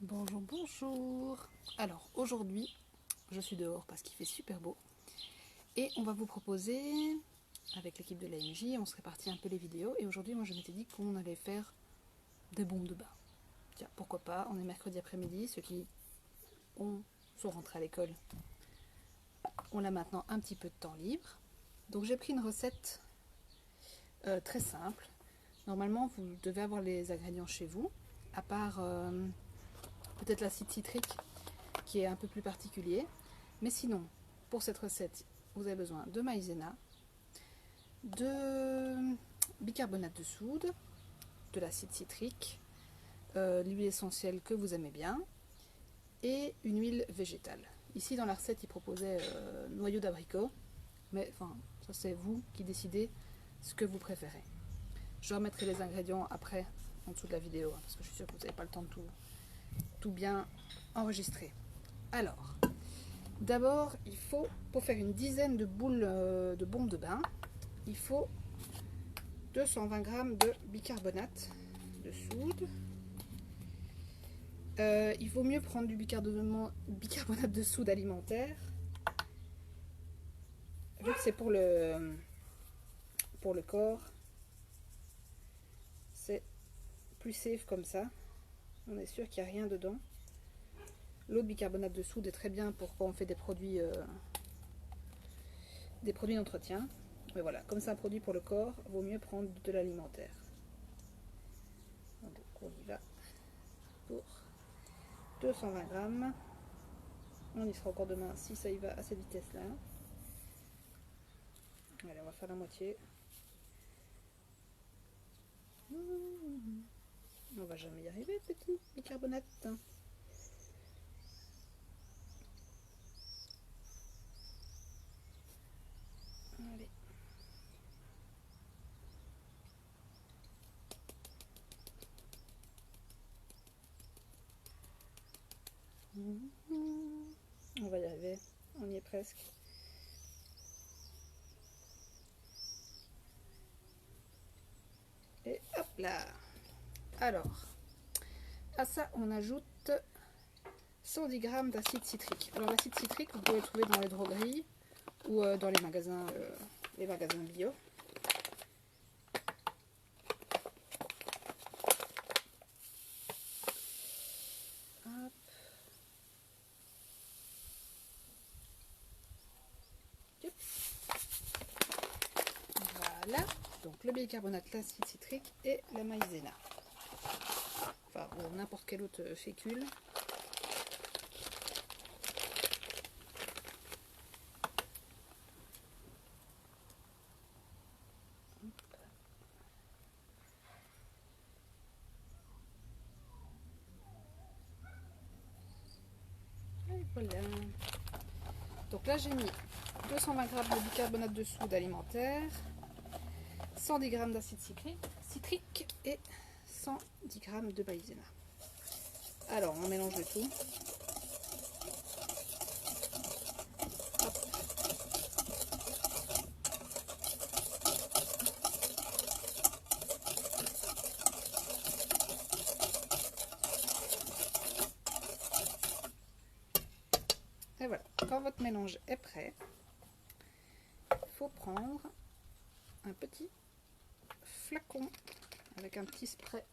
Bonjour, bonjour. Alors aujourd'hui, je suis dehors parce qu'il fait super beau et on va vous proposer, avec l'équipe de l'AMJ, on se répartit un peu les vidéos et aujourd'hui, moi je m'étais dit qu'on allait faire des bombes de bain. Tiens, pourquoi pas, on est mercredi après-midi, ceux qui sont rentrés à l'école, on a maintenant un petit peu de temps libre. Donc j'ai pris une recette très simple. Normalement, vous devez avoir les ingrédients chez vous, à part peut-être l'acide citrique qui est un peu plus particulier. Mais sinon, pour cette recette, vous avez besoin de maïzena, de bicarbonate de soude, de l'acide citrique, l'huile essentielle que vous aimez bien et une huile végétale. Ici dans la recette, il proposait noyau d'abricot, mais enfin, ça c'est vous qui décidez ce que vous préférez. Je remettrai les ingrédients après en dessous de la vidéo, parce que je suis sûre que vous n'avez pas le temps de tout bien enregistrer. Alors, d'abord, il faut, pour faire une dizaine de boules de bombes de bain, il faut 220 g de bicarbonate de soude. Il vaut mieux prendre du bicarbonate de soude alimentaire, vu que c'est pour le corps. C'est plus safe comme ça. On est sûr qu'il n'y a rien dedans. L'autre bicarbonate de soude est très bien pour quand on fait des produits d'entretien. Mais voilà, comme c'est un produit pour le corps, il vaut mieux prendre de l'alimentaire. Donc on y va pour 220 g. On y sera encore demain si ça y va à cette vitesse-là. Allez, on va faire la moitié. On va jamais y arriver, petit bicarbonate. Allez. On va y arriver, on y est presque. Et hop là. Alors, à ça, on ajoute 110 g d'acide citrique. Alors l'acide citrique, vous pouvez le trouver dans les drogueries ou dans les magasins bio. Hop. Voilà. Donc le bicarbonate, l'acide citrique et la maïzena. Enfin, ou n'importe quel autre fécule. Et voilà. Donc là, j'ai mis 220 g de bicarbonate de soude alimentaire, 110 g d'acide citrique et 110 g de maïzena. Alors, on mélange le tout. Hop. Et voilà, quand votre mélange est prêt, il faut prendre un petit flacon avec un petit spray.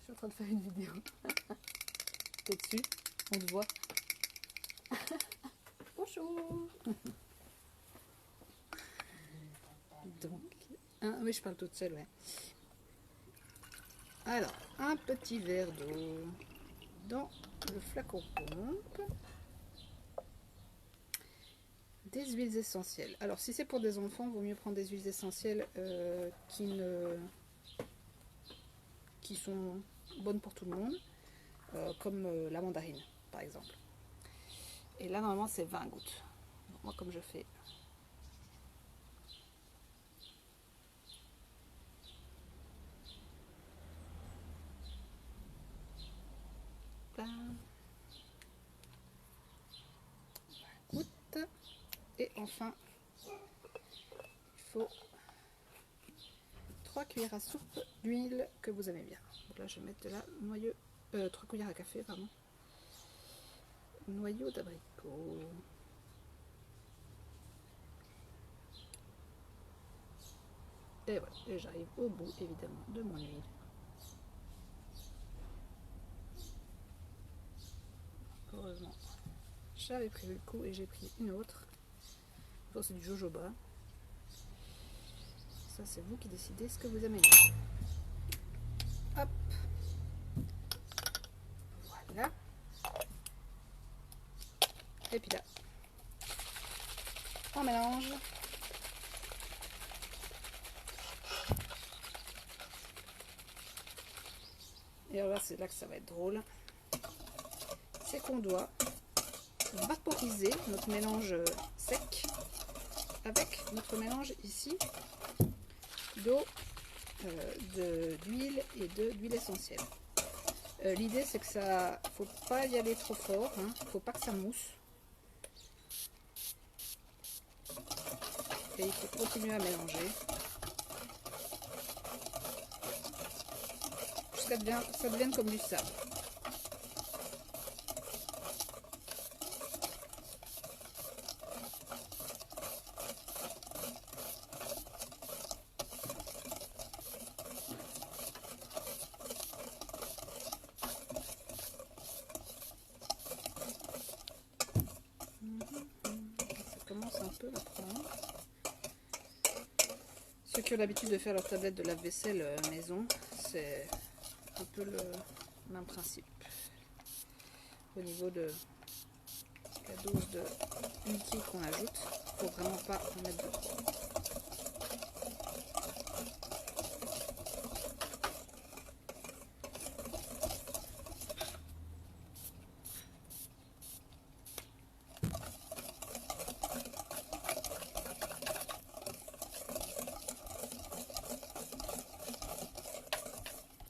Je suis en train de faire une vidéo. T'es dessus, on te voit. Bonjour. Donc, oui, je parle toute seule, ouais. Alors, un petit verre d'eau dans le flacon pompe. Des huiles essentielles. Alors, si c'est pour des enfants, il vaut mieux prendre des huiles essentielles qui sont bonnes pour tout le monde, comme la mandarine, par exemple. Et là, normalement, c'est 20 gouttes. Donc, moi, comme je fais... Là. 20 gouttes. Et enfin, il faut 3 cuillères à soupe d'huile que vous aimez bien. Donc là, je vais mettre de la noyau 3 cuillères à café, pardon. Noyau d'abricot. Et voilà, et j'arrive au bout évidemment de mon huile. Heureusement, j'avais prévu le coup et j'ai pris une autre. Ça c'est du jojoba. Ça c'est vous qui décidez ce que vous aimez. Hop. Voilà. Et puis là, on mélange. Et alors là, c'est là que ça va être drôle. C'est qu'on doit vaporiser notre mélange sec avec notre mélange ici d'eau, d'huile et d'huile essentielle. L'idée c'est que ça, faut pas y aller trop fort, hein, faut pas que ça mousse. Et il faut continuer à mélanger jusqu'à ce que ça devienne comme du sable. Ça commence un peu à prendre. Ceux qui ont l'habitude de faire leur tablette de lave-vaisselle maison, c'est un peu le même principe. Au niveau de la dose de liquide qu'on ajoute, il ne faut vraiment pas en mettre de trop.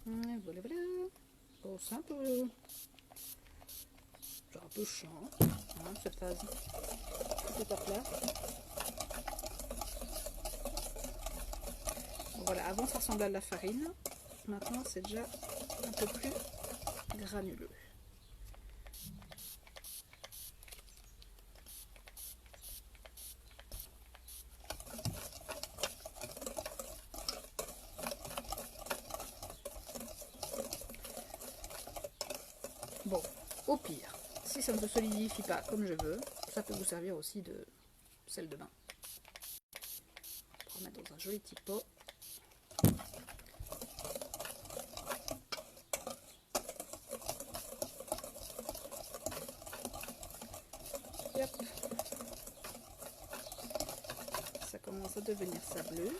Et voilà, voilà. Bon, c'est un peu chiant, hein, cette phase. Cette étape-là. Bon, voilà, avant ça ressemblait à de la farine. Maintenant, c'est déjà un peu plus granuleux. Bon, au pire, si ça ne se solidifie pas comme je veux, ça peut vous servir aussi de sel de bain. On va remettre dans un joli petit pot. Et hop. Ça commence à devenir sableux.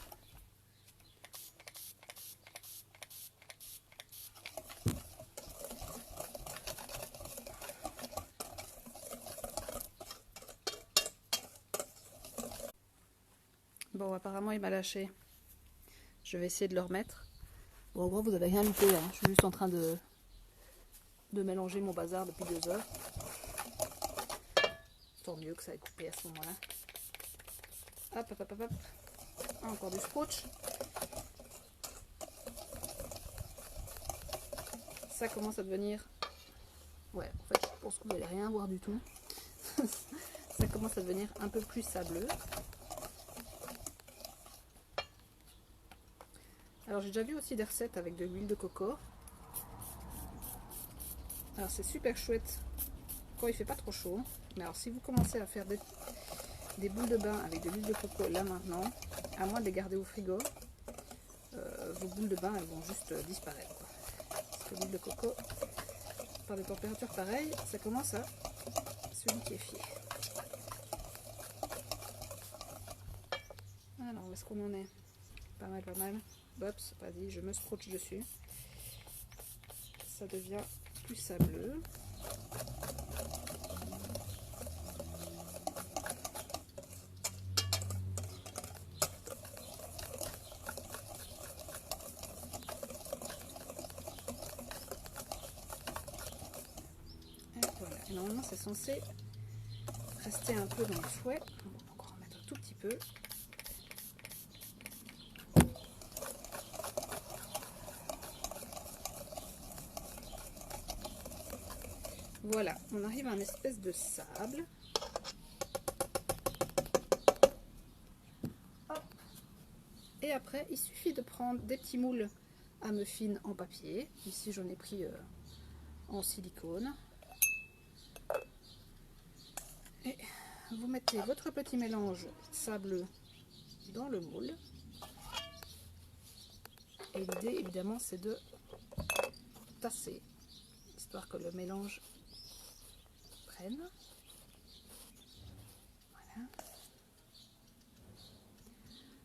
Bon, apparemment il m'a lâché. Je vais essayer de le remettre. Bon, en gros, vous n'avez rien loupé, hein. Je suis juste en train de mélanger mon bazar depuis 2 heures. Tant mieux que ça ait coupé à ce moment-là. Hop, hop, hop, hop, hop. Encore du scotch. Ça commence à devenir... Ouais, en fait, je pense que vous n'allez rien voir du tout. Ça commence à devenir un peu plus sableux. Alors j'ai déjà vu aussi des recettes avec de l'huile de coco. Alors c'est super chouette quand il fait pas trop chaud. Mais alors si vous commencez à faire des boules de bain avec de l'huile de coco là maintenant, à moins de les garder au frigo, vos boules de bain elles vont juste disparaître, quoi. Parce que l'huile de coco, par des températures pareilles, ça commence à se liquéfier. Alors où est-ce qu'on en est? Pas mal, pas mal. Bops, vas-y, je me scotche dessus. Ça devient plus sableux. Et voilà. Et normalement, c'est censé rester un peu dans le fouet. On va encore en mettre un tout petit peu. Voilà, on arrive à un espèce de sable. Hop. Et après, il suffit de prendre des petits moules à muffins en papier. Ici, j'en ai pris en silicone. Et vous mettez votre petit mélange sableux dans le moule. Et l'idée, évidemment, c'est de tasser, histoire que le mélange prenne. Voilà.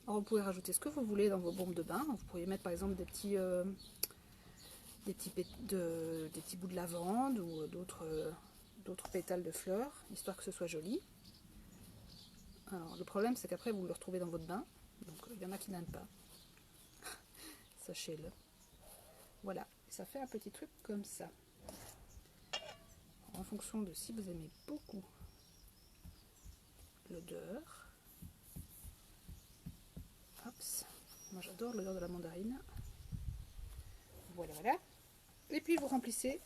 Alors, vous pouvez rajouter ce que vous voulez dans vos bombes de bain. Vous pourriez mettre par exemple des petits bouts de lavande ou d'autres pétales de fleurs, histoire que ce soit joli. Alors, le problème, c'est qu'après, vous le retrouvez dans votre bain. Donc, il y en a qui n'aiment pas. Sachez-le. Voilà, ça fait un petit truc comme ça. En fonction de si vous aimez beaucoup l'odeur. Hops. Moi, j'adore l'odeur de la mandarine. Voilà, voilà. Et puis, vous remplissez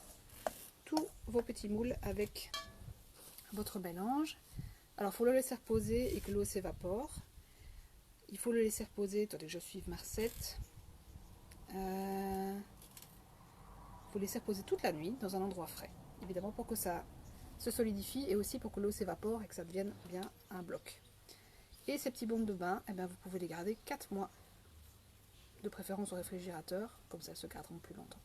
tous vos petits moules avec votre mélange. Alors, il faut le laisser reposer et que l'eau s'évapore. Il faut le laisser reposer. Attendez que je suive ma recette. Il faut laisser reposer toute la nuit dans un endroit frais. Évidemment, pour que ça se solidifie et aussi pour que l'eau s'évapore et que ça devienne bien un bloc. Et ces petits bombes de bain, eh bien, vous pouvez les garder 4 mois. De préférence au réfrigérateur, comme ça elles se garderont plus longtemps.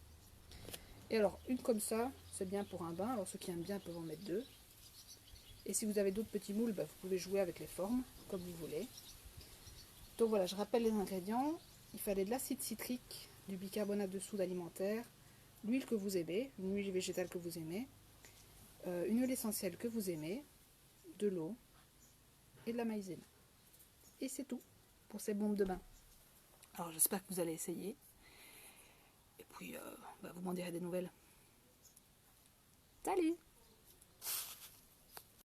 Et alors, une comme ça, c'est bien pour un bain. Alors, ceux qui aiment bien peuvent en mettre 2. Et si vous avez d'autres petits moules, vous pouvez jouer avec les formes, comme vous voulez. Donc voilà, je rappelle les ingrédients. Il fallait de l'acide citrique, du bicarbonate de soude alimentaire, l'huile que vous aimez, une huile végétale que vous aimez, une huile essentielle que vous aimez, de l'eau et de la maïzena. Et c'est tout pour ces bombes de bain. Alors j'espère que vous allez essayer. Et puis vous m'en direz des nouvelles. Salut!